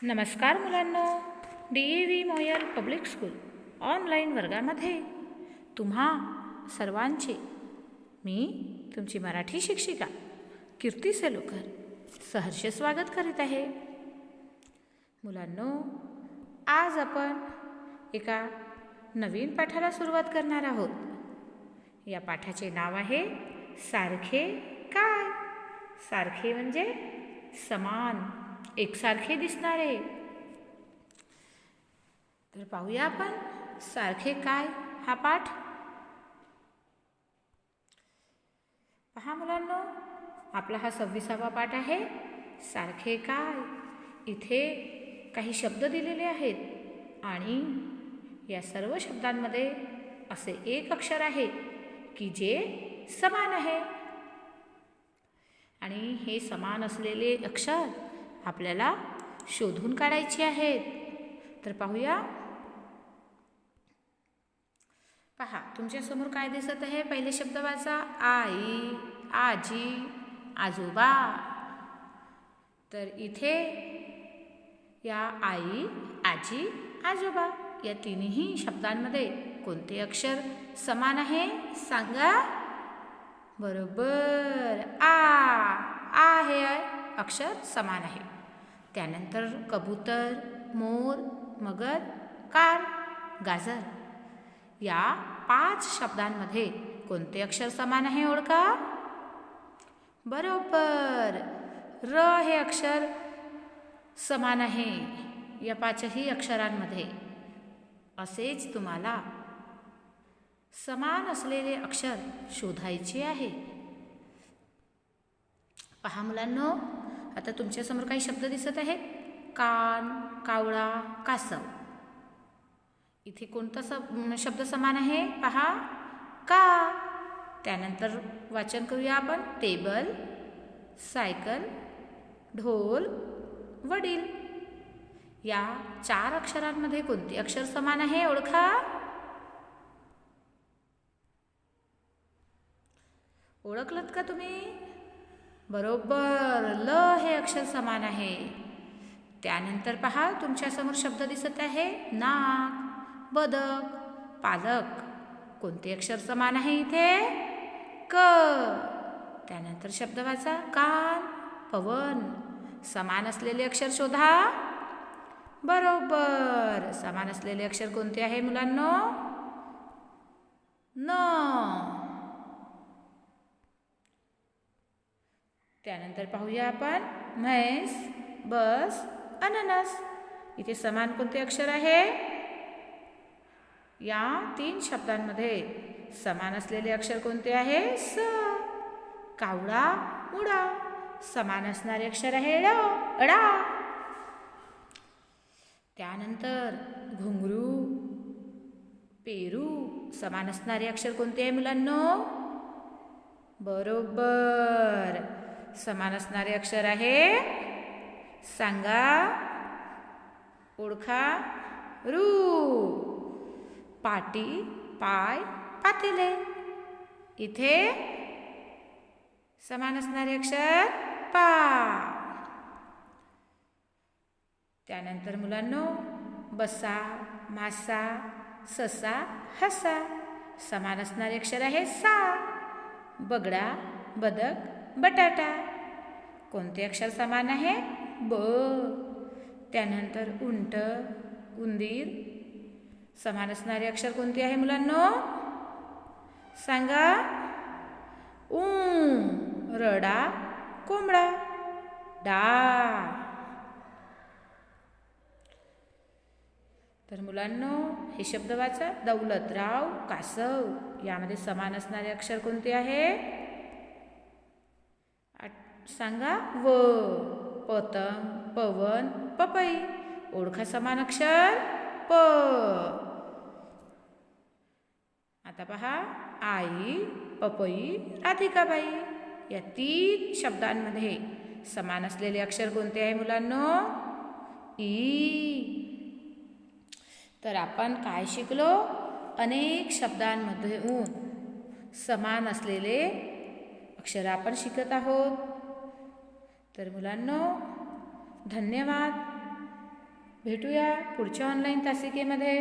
नमस्कार मुलांनो, DAV Moyal public school online वर्गामध्ये तुम्हा सर्वांचे मी तुमची मराठी शिक्षिका कीर्ती सेलुकर सहर्ष स्वागत करीत आहे. मुलांनो, आज आपण एका नवीन पाठाला सुरुवात करणार आहोत. या पाठाचे नाव आहे सारखे काय. सारखे म्हणजे समान, एकसारखे दिसणारे. तर पाहूया आपण सारखे काय हा पाठ. पहा मुलांनो, आपला हा 26वा पाठ आहे. सारखे काय. इथे काही शब्द दिलेले आहेत आणि या सर्व शब्दांमध्ये असे एक अक्षर आहे की जे समान आहे. आणि हे समान असलेले अक्षर आपल्याला शोधून काढायचे आहेत. तर पाहूया. पहा, तुमच्या समोर काय दिसत आहे. पहिले शब्द वाचा. आई, आजी, आजोबा. तर इथे या आई, आजी, आजोबा या तिन्ही शब्दांमध्ये कोणते अक्षर समान आहे सांगा. बरोबर, आ हे अक्षर समान आहे. त्यानंतर कबूतर, मोर, मगर, कार, गाजर या 5 शब्दांमध्ये कोणते अक्षर समान आहे ओळखा. बरोबर, र हे अक्षर समान आहे या 5ही अक्षरांमध्ये. असेच तुम्हाला समान असलेले अक्षर शोधायचे आहे. पहा मुलांनो, आता तुमच्यासमोर काही शब्द दिसत आहेत. कान, कावळा, कासव. इथे कोणता शब्द समान आहे पहा. का. त्यानंतर वाचन करूया आपण. टेबल, सायकल, ढोल, वडील या 4 अक्षरांमध्ये कोणते अक्षर समान आहे ओळखा. ओळखलत का तुम्ही. बरोबर, ल हे अक्षर समान आहे. त्यानंतर पहा, तुमच्यासमोर शब्द दिसत आहे. नाक, बदक, पालक. कोणते अक्षर समान आहे इथे. क. त्यानंतर शब्द वाचा. कान, पवन. समान असलेले अक्षर शोधा. बरोबर, समान असलेले अक्षर कोणते आहे मुलांनो. न. त्यानंतर पाहूया आपण. म्हैस, बस, अननस. इथे समान कोणते अक्षर आहे. या 3 शब्दांमध्ये समान असलेले अक्षर कोणते आहे. स. कावळा, मुडा. समान असणारे अक्षर आहे ळ, अडा. त्यानंतर घुंगरू, पेरू. समान असणारे अक्षर कोणते आहे मुलांनो. बरोबर, समान असणारे अक्षर आहे सांगा. ओळखा. रू. पाटी, पाय, पातेले. इथे समान असणारे अक्षर पा. त्यानंतर मुलांनो, बसा, मासा, ससा, हसा. समान असणारे अक्षर आहे सा. बगडा, बदक, बटाटा. कोणते अक्षर समान आहे. ब. त्यानंतर उंट, उंदीर. समान असणारे अक्षर कोणते आहे मुलांनो सांगा. ऊ. रडा, कोंबडा, डा. तर मुलांनो, हे शब्द वाचा. दौलतराव, कासव. यामध्ये समान असणारे अक्षर कोणते आहे सांगा. व. पतंग, पवन, पपई. ओळखा समान अक्षर प. आता पहा. आई, पपई, राधिकाबाई. या 3 शब्दांमध्ये समान असलेले अक्षर कोणते आहे मुलांनो. ई. तर आपण काय शिकलो. अनेक शब्दांमध्ये समान असलेले अक्षर आपण शिकत आहोत. तर मुलांनो, धन्यवाद. भेटूया पुढच्या ऑनलाईन तासिकेमध्ये.